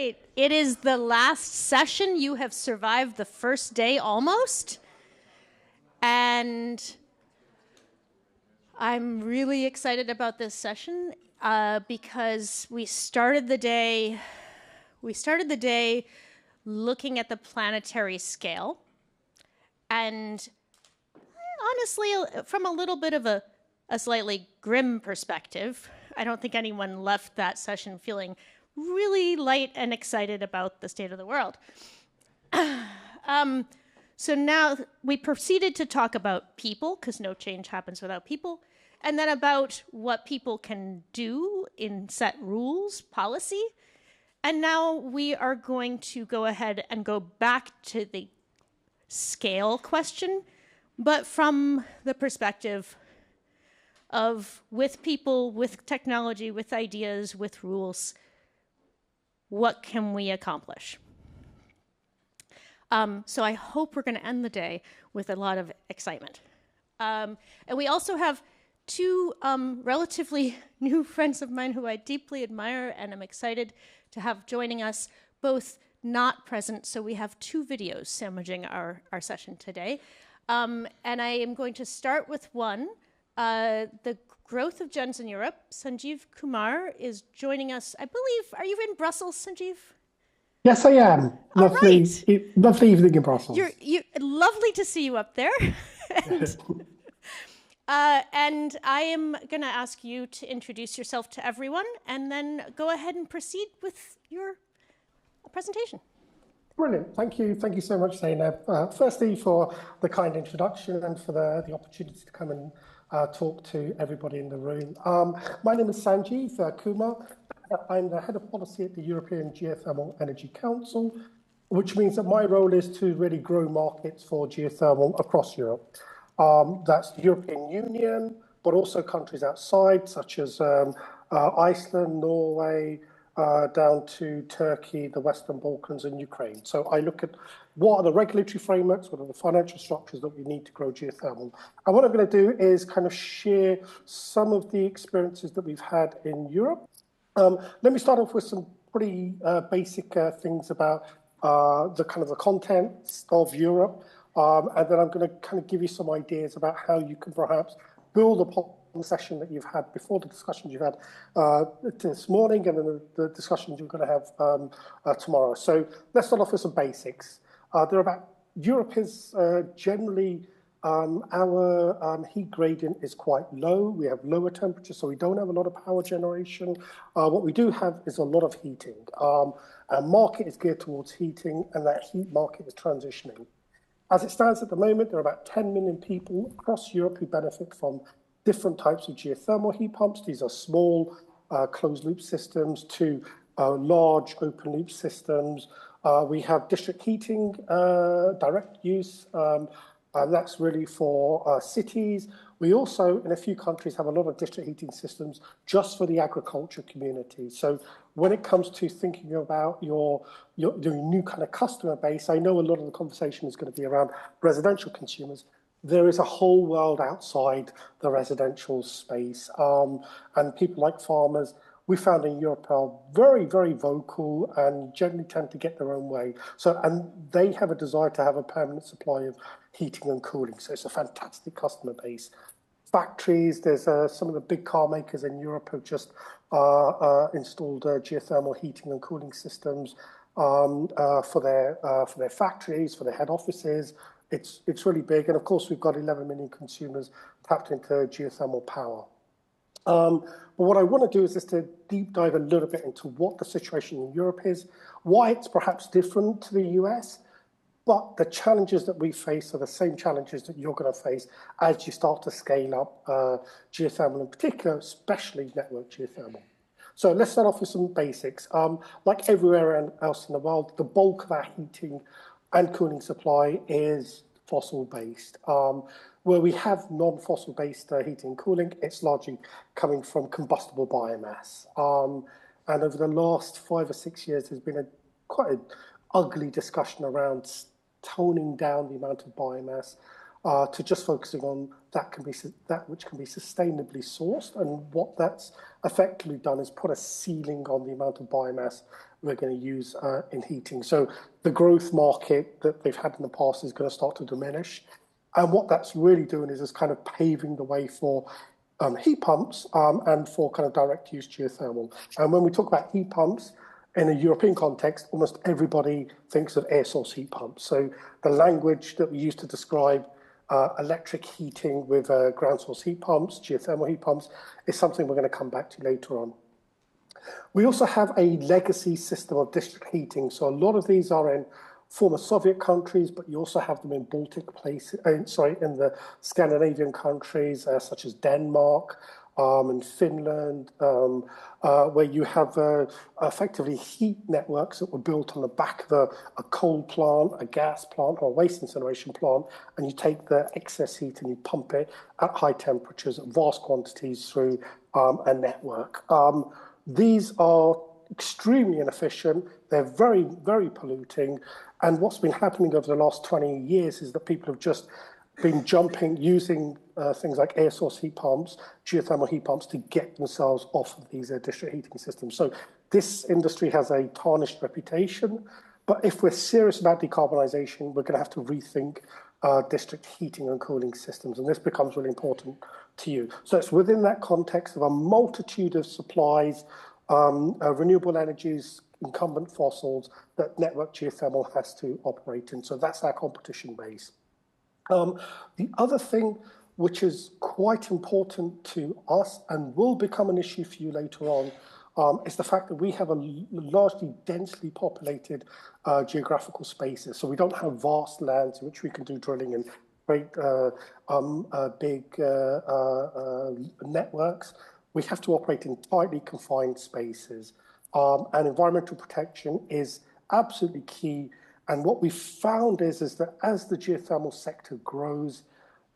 right. It is the last session. You have survived the first day almost. And I'm really excited about this session because we started the day looking at the planetary scale. And honestly, from a little bit of a slightly grim perspective, I don't think anyone left that session feeling really light and excited about the state of the world. So now we proceeded to talk about people, because no change happens without people, and then about what people can do in set rules, policy. And now we are going to go ahead and go back to the scale question, but from the perspective of with people, with technology, with ideas, with rules, what can we accomplish? So I hope we're going to end the day with a lot of excitement. And we also have two relatively new friends of mine who I deeply admire and I'm excited to have joining us, both not present. So we have two videos sandwiching our session today. And I am going to start with one. The growth of gens in Europe. Sanjeev Kumar is joining us, I believe. Are you in Brussels, Sanjeev? Yes, I am. Lovely, lovely evening in Brussels. Lovely to see you up there. And I am going to ask you to introduce yourself to everyone and then go ahead and proceed with your presentation. Brilliant. Thank you. Thank you so much, Zainab. Firstly, for the kind introduction and for the opportunity to come and talk to everybody in the room. My name is Sanjeev Kumar. I'm the head of policy at the European Geothermal Energy Council, which means that my role is to really grow markets for geothermal across Europe. That's the European Union, but also countries outside, such as Iceland, Norway, down to Turkey, the Western Balkans, and Ukraine. So I look at what are the regulatory frameworks, what are the financial structures that we need to grow geothermal. And what I'm going to do is kind of share some of the experiences that we've had in Europe. Let me start off with some pretty basic things about the kind of the contents of Europe. And then I'm going to kind of give you some ideas about how you can perhaps build upon the session that you've had before, the discussions you've had this morning, and then the discussions you're going to have tomorrow. So let's start off with some basics. Europe is generally, our heat gradient is quite low. We have lower temperatures, so we don't have a lot of power generation. What we do have is a lot of heating. Our market is geared towards heating, and that heat market is transitioning. As it stands at the moment, there are about 10 million people across Europe who benefit from different types of geothermal heat pumps. These are small closed-loop systems to large open-loop systems. We have district heating, direct use, and that's really for cities. We also, in a few countries, have a lot of district heating systems just for the agriculture community. So when it comes to thinking about your new kind of customer base, I know a lot of the conversation is going to be around residential consumers. There is a whole world outside the residential space. And people like farmers, we found in Europe are very, very vocal and generally tend to get their own way. And they have a desire to have a permanent supply of heating and cooling. So it's a fantastic customer base. Factories, there's some of the big car makers in Europe have just installed geothermal heating and cooling systems for their factories, for their head offices. It's really big. And of course, we've got 11 million consumers tapped into geothermal power. But what I want to do is just to deep dive a little bit into what the situation in Europe is, why it's perhaps different to the US, but the challenges that we face are the same challenges that you're going to face as you start to scale up geothermal in particular, especially network geothermal. So let's start off with some basics. Like everywhere else in the world, the bulk of our heating and cooling supply is fossil-based. Where we have non-fossil-based heating and cooling, it's largely coming from combustible biomass. And over the last 5 or 6 years, there's been quite an ugly discussion around toning down the amount of biomass. to just focusing on that which can be sustainably sourced. And what that's effectively done is put a ceiling on the amount of biomass we're going to use in heating. So the growth market that they've had in the past is going to start to diminish. And what that's really doing is kind of paving the way for heat pumps and for kind of direct use geothermal. And when we talk about heat pumps, in a European context, almost everybody thinks of air source heat pumps. So the language that we use to describe electric heating with ground source heat pumps, geothermal heat pumps, is something we're going to come back to later on. We also have a legacy system of district heating. So a lot of these are in former Soviet countries, but you also have them in Baltic places, in the Scandinavian countries, such as Denmark, and Finland, where you have effectively heat networks that were built on the back of a coal plant, a gas plant, or a waste incineration plant, and you take the excess heat and you pump it at high temperatures, at vast quantities through a network. These are extremely inefficient. They're very, very polluting. And what's been happening over the last 20 years is that people have just been using things like air source heat pumps, geothermal heat pumps to get themselves off of these district heating systems. So this industry has a tarnished reputation, but if we're serious about decarbonisation, we're going to have to rethink district heating and cooling systems, and this becomes really important to you. So it's within that context of a multitude of supplies, renewable energies, incumbent fossils, that network geothermal has to operate in. So that's our competition base. The other thing which is quite important to us and will become an issue for you later on is the fact that we have a largely densely populated geographical spaces. So we don't have vast lands in which we can do drilling in great big networks. We have to operate in tightly confined spaces. And environmental protection is absolutely key. And what we found is that as the geothermal sector grows,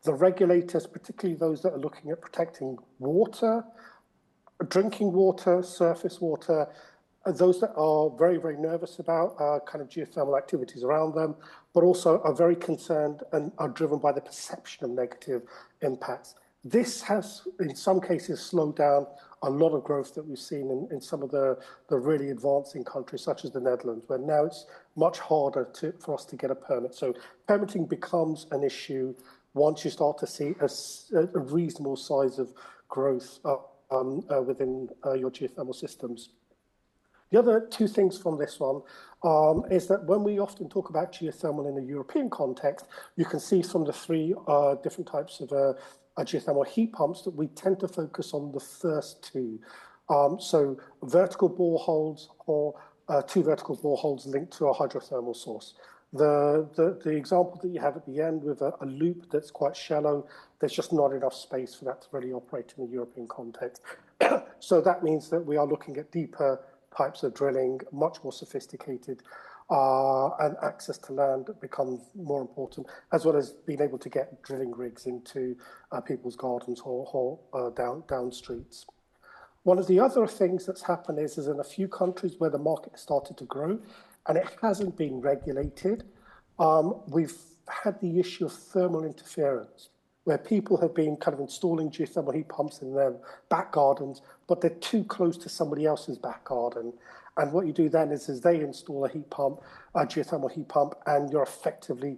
the regulators, particularly those that are looking at protecting water, drinking water, surface water, those that are very, very nervous about kind of geothermal activities around them, but also are very concerned and are driven by the perception of negative impacts. This has, in some cases, slowed down a lot of growth that we've seen in some of the really advancing countries, such as the Netherlands, where now it's much harder for us to get a permit. So permitting becomes an issue once you start to see a reasonable size of growth within your geothermal systems. The other two things from this one is that when we often talk about geothermal in a European context, you can see from the three different types of geothermal heat pumps that we tend to focus on the first two. So vertical boreholes or two vertical boreholes linked to a hydrothermal source. The example that you have at the end with a loop that's quite shallow, there's just not enough space for that to really operate in the European context. So that means that we are looking at deeper types of drilling, much more sophisticated, and access to land becomes more important, as well as being able to get drilling rigs into people's gardens or down streets. One of the other things that's happened is in a few countries where the market started to grow and it hasn't been regulated, we've had the issue of thermal interference, where people have been kind of installing geothermal heat pumps in their back gardens, but they're too close to somebody else's back garden. And what you do then is they install a heat pump, a geothermal heat pump, and you're effectively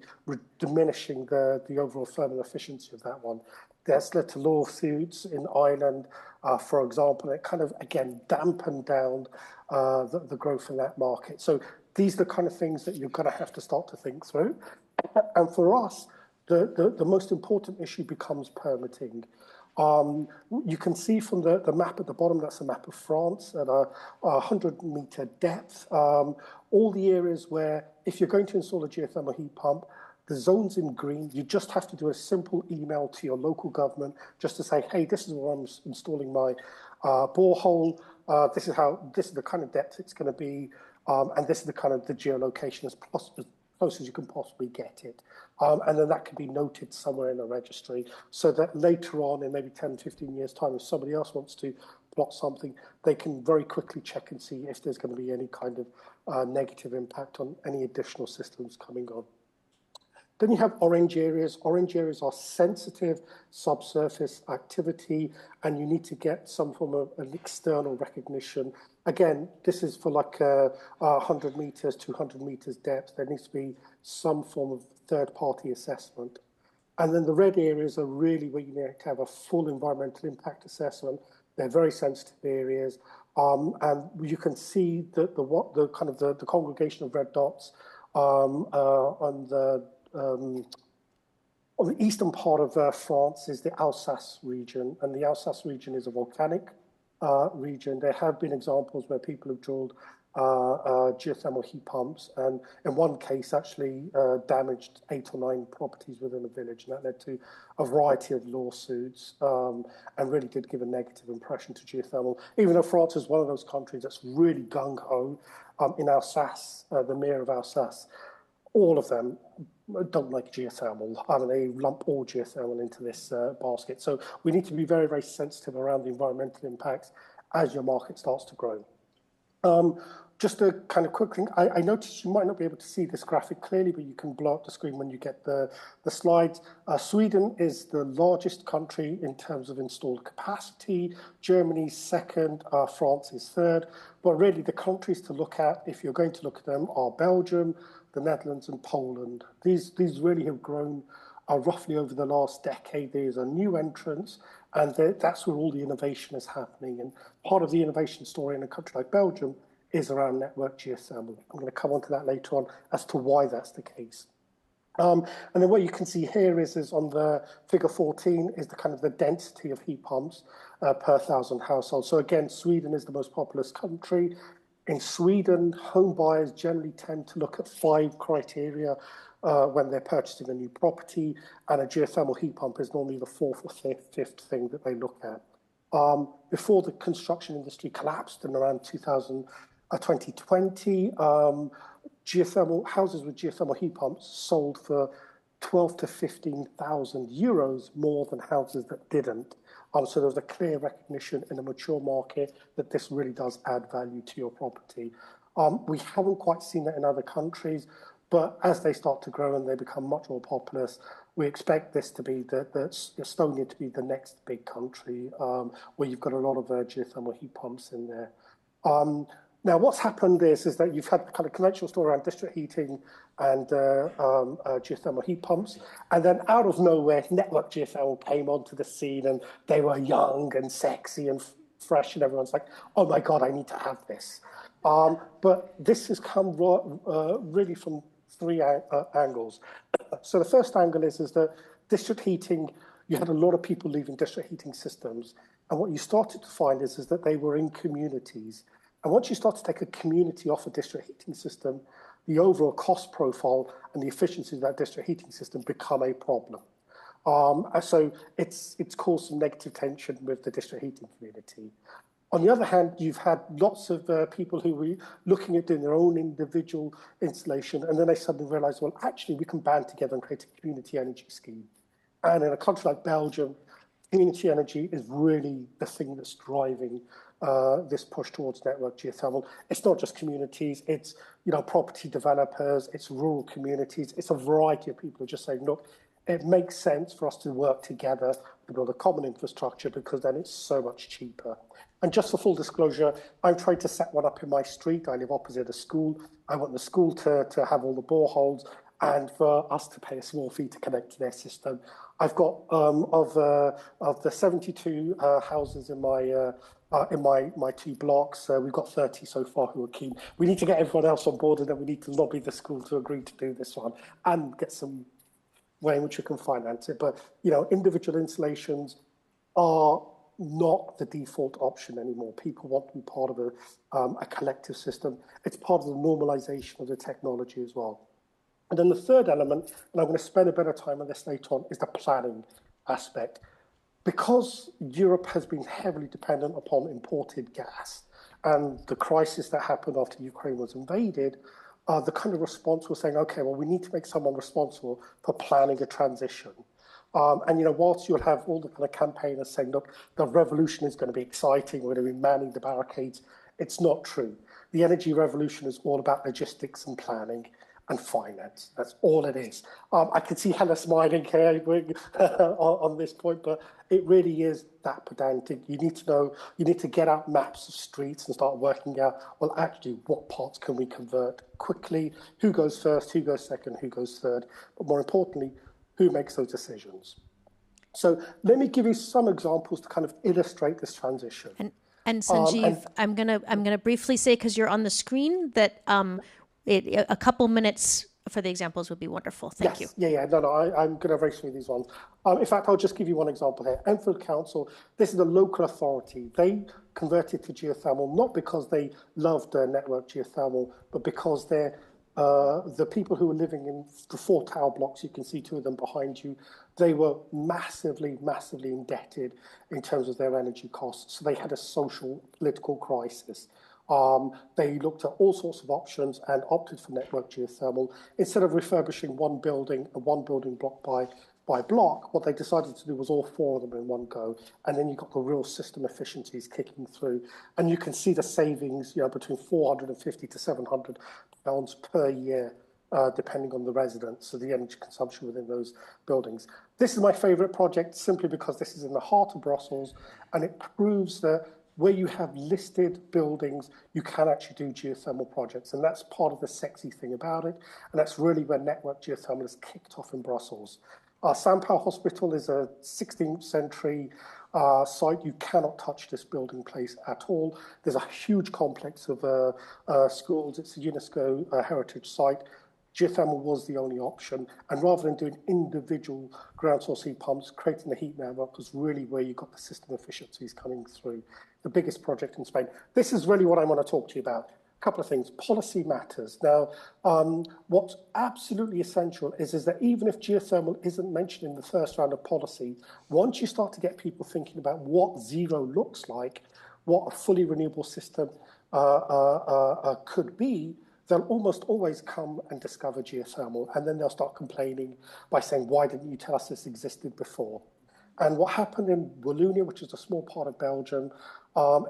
diminishing the overall thermal efficiency of that one. That's led to lawsuits in Ireland, for example, and it kind of, again, dampened down the growth in that market. So these are the kind of things that you're going to have to start to think through. And for us, the most important issue becomes permitting. You can see from the map at the bottom, that's a map of France at a 100-meter depth. All the areas where, if you're going to install a geothermal heat pump, the zone's in green. You just have to do a simple email to your local government just to say, hey, this is where I'm installing my borehole. This is the kind of depth it's going to be, and this is the kind of the geolocation as close as you can possibly get it. And then that can be noted somewhere in a registry so that later on in maybe 10, 15 years' time, if somebody else wants to plot something, they can very quickly check and see if there's going to be any kind of negative impact on any additional systems coming on. Then you have orange areas. Orange areas are sensitive subsurface activity, and you need to get some form of an external recognition. Again, this is for like 100 meters, 200 meters depth. There needs to be some form of third-party assessment. And then the red areas are really where you need to have a full environmental impact assessment. They're very sensitive areas. And you can see that the congregation of red dots on the eastern part of France is the Alsace region, and the Alsace region is a volcanic region. There have been examples where people have drilled geothermal heat pumps, and in one case actually damaged 8 or 9 properties within a village, and that led to a variety of lawsuits and really did give a negative impression to geothermal. Even though France is one of those countries that's really gung-ho in Alsace, the mayor of Alsace, all of them don't like geothermal. I mean, they lump all geothermal into this basket. So we need to be very, very sensitive around the environmental impacts as your market starts to grow. Just a kind of quick thing, I noticed you might not be able to see this graphic clearly, but you can blow up the screen when you get the slides. Sweden is the largest country in terms of installed capacity. Germany's second, France is third. But really the countries to look at, if you're going to look at them, are Belgium, the Netherlands and Poland. These really have grown roughly over the last decade. There's a new entrance, and that's where all the innovation is happening. And part of the innovation story in a country like Belgium is around network geothermal. I'm going to come on to that later on as to why that's the case. And then what you can see here is on the figure 14 is the kind of the density of heat pumps per 1,000 households. So again, Sweden is the most populous country. In Sweden, home buyers generally tend to look at 5 criteria when they're purchasing a new property, and a geothermal heat pump is normally the 4th or 5th thing that they look at. Before the construction industry collapsed in around 2020, geothermal houses with geothermal heat pumps sold for 12 to 15,000 euros more than houses that didn't. So there was a clear recognition in a mature market that this really does add value to your property. We haven't quite seen that in other countries, but as they start to grow and they become much more populous, we expect this to be Estonia to be the next big country where you've got a lot of geothermal heat pumps in there. Now, what's happened is that you've had the kind of conventional story around district heating and geothermal heat pumps, and then out of nowhere, network geothermal came onto the scene, and they were young and sexy and fresh, and everyone's like, "Oh my God, I need to have this." But this has come really from 3 angles. So the first angle is that district heating, you had a lot of people leaving district heating systems, and what you started to find is that they were in communities. And once you start to take a community off a district heating system, the overall cost profile and the efficiency of that district heating system become a problem. So it's caused some negative tension with the district heating community. On the other hand, you've had lots of people who were looking at doing their own individual installation, and then they suddenly realized, well, actually, we can band together and create a community energy scheme. And in a country like Belgium, community energy is really the thing that's driving this push towards network geothermal. It's not just communities, it's property developers, it's rural communities, it's a variety of people who are just saying, look, it makes sense for us to work together to build a common infrastructure because then it's so much cheaper. And just for full disclosure, I'm trying to set one up in my street. I live opposite a school. I want the school to have all the boreholes and for us to pay a small fee to connect to their system. I've got of the 72 houses in my 2 blocks, we've got 30 so far who are keen. We need to get everyone else on board, and then we need to lobby the school to agree to do this one and get some way in which we can finance it. But individual installations are not the default option anymore. People want to be part of a collective system. It's part of the normalization of the technology as well. And then the third element, and I'm going to spend a bit of time on this later on, is the planning aspect. Because Europe has been heavily dependent upon imported gas and the crisis that happened after Ukraine was invaded, the kind of response was saying, okay, well, we need to make someone responsible for planning a transition. And whilst you'll have all the kind of campaigners saying, look, the revolution is going to be exciting, we're going to be manning the barricades, it's not true. The energy revolution is all about logistics and planning. and finance. That's all it is. I can see Hannah smiling here on this point, but it really is that pedantic. You need to know, you need to get out maps of streets and start working out, well, actually, what parts can we convert quickly? Who goes first, who goes second, who goes third? But more importantly, who makes those decisions? So let me give you some examples to kind of illustrate this transition. And Sanjeev, I'm gonna briefly say, because you're on the screen, that a couple minutes for the examples would be wonderful. Thank you. Yeah. No, I'm going to race through these ones. In fact, I'll just give you one example here. Enfield Council, this is a local authority. They converted to geothermal, not because they loved their network geothermal, but because they're the people who were living in the 4 tower blocks, you can see 2 of them behind you, they were massively indebted in terms of their energy costs. So they had a social, political crisis. They looked at all sorts of options and opted for network geothermal. Instead of refurbishing one building block by block, what they decided to do was all 4 of them in one go. And then you got the real system efficiencies kicking through. And you can see the savings, between 450 to 700 pounds per year, depending on the residents, so the energy consumption within those buildings. This is my favorite project simply because this is in the heart of Brussels, and it proves that where you have listed buildings, you can actually do geothermal projects. And that's part of the sexy thing about it. And that's really where network geothermal is kicked off in Brussels. Sampow Hospital is a 16th century site. You cannot touch this building place at all. There's a huge complex of schools. It's a UNESCO heritage site. Geothermal was the only option. And rather than doing individual ground source heat pumps, creating the heat network was really where you got the system efficiencies coming through. The biggest project in Spain. This is really what I want to talk to you about. A couple of things. Policy matters. Now, what's absolutely essential is that even if geothermal isn't mentioned in the first round of policy, once you start to get people thinking about what zero looks like, what a fully renewable system could be, they'll almost always come and discover geothermal, and then they'll start complaining by saying, why didn't you tell us this existed before? And what happened in Wallonia, which is a small part of Belgium,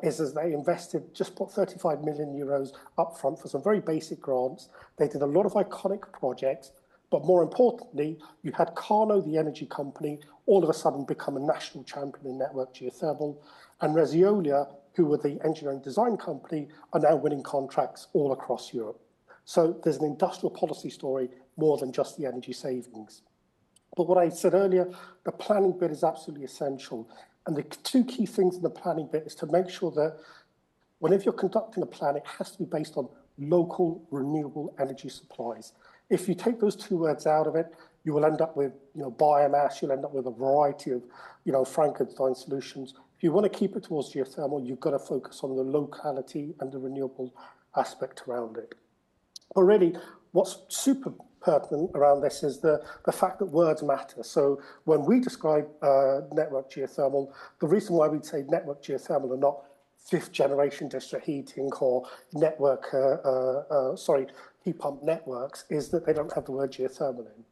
is as they invested, just put 35 million euros up front for some very basic grants. They did a lot of iconic projects, but more importantly, you had Carno, the energy company, all of a sudden become a national champion in network geothermal, and Resiolia, who were the engineering design company, are now winning contracts all across Europe. So there's an industrial policy story more than just the energy savings. But what I said earlier, the planning bit is absolutely essential. And the 2 key things in the planning bit is to make sure that whenever you're conducting a plan, it has to be based on local renewable energy supplies. If you take those 2 words out of it, you will end up with biomass, you'll end up with a variety of Frankenstein solutions. If you want to keep it towards geothermal, you've got to focus on the locality and the renewable aspect around it. But really, what's super pertinent around this is the fact that words matter. So when we describe network geothermal, the reason why we'd say network geothermal and not 5th generation district heating or network, heat pump networks is that they don't have the word geothermal in.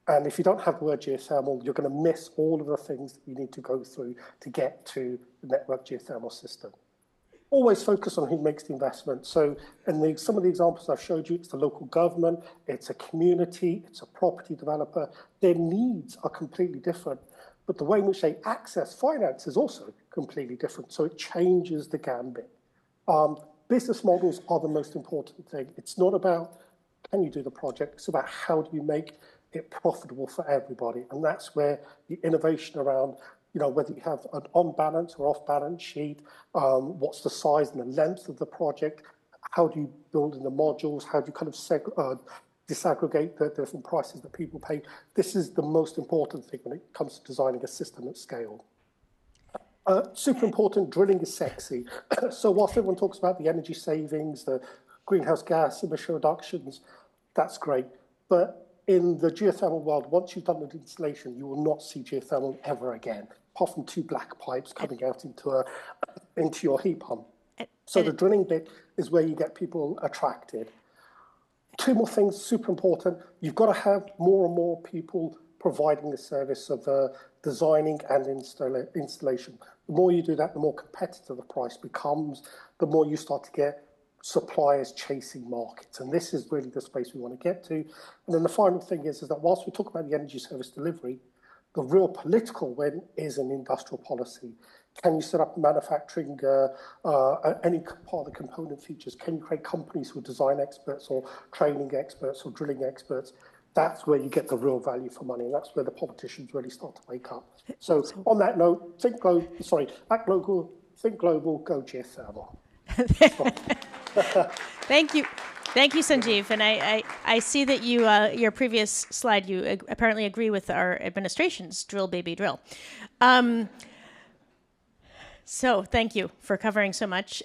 And if you don't have the word geothermal, you're going to miss all of the things that you need to go through to get to the network geothermal system. Always focus on who makes the investment. So in some of the examples I've showed you, it's the local government, it's a community, it's a property developer. Their needs are completely different, but the way in which they access finance is also completely different. So it changes the gambit. Business models are the most important thing. It's not about can you do the project, it's about how do you make it profitable for everybody. And that's where the innovation around whether you have an on-balance or off-balance sheet, what's the size and the length of the project, how do you build in the modules, how do you kind of disaggregate the different prices that people pay. This is the most important thing when it comes to designing a system at scale. Super important, drilling is sexy. So whilst everyone talks about the energy savings, the greenhouse gas emission reductions, that's great. But in the geothermal world, once you've done the installation, you will not see geothermal ever again, apart from 2 black pipes coming out into your heat pump. So the drilling bit is where you get people attracted. 2 more things, super important. You've got to have more and more people providing the service of designing and installation. The more you do that, the more competitive the price becomes, the more you start to get suppliers chasing markets. And this is really the space we want to get to. And then the final thing is that whilst we talk about the energy service delivery, the real political win is an industrial policy. Can you set up manufacturing, any part of the component features? Can you create companies who are design experts or training experts or drilling experts? That's where you get the real value for money, and that's where the politicians really start to wake up. So on that note, think global, think global, go geothermal. Thank you. Thank you, Sanjeev. And I see that you, your previous slide, you apparently agree with our administration's drill, baby, drill. So thank you for covering so much.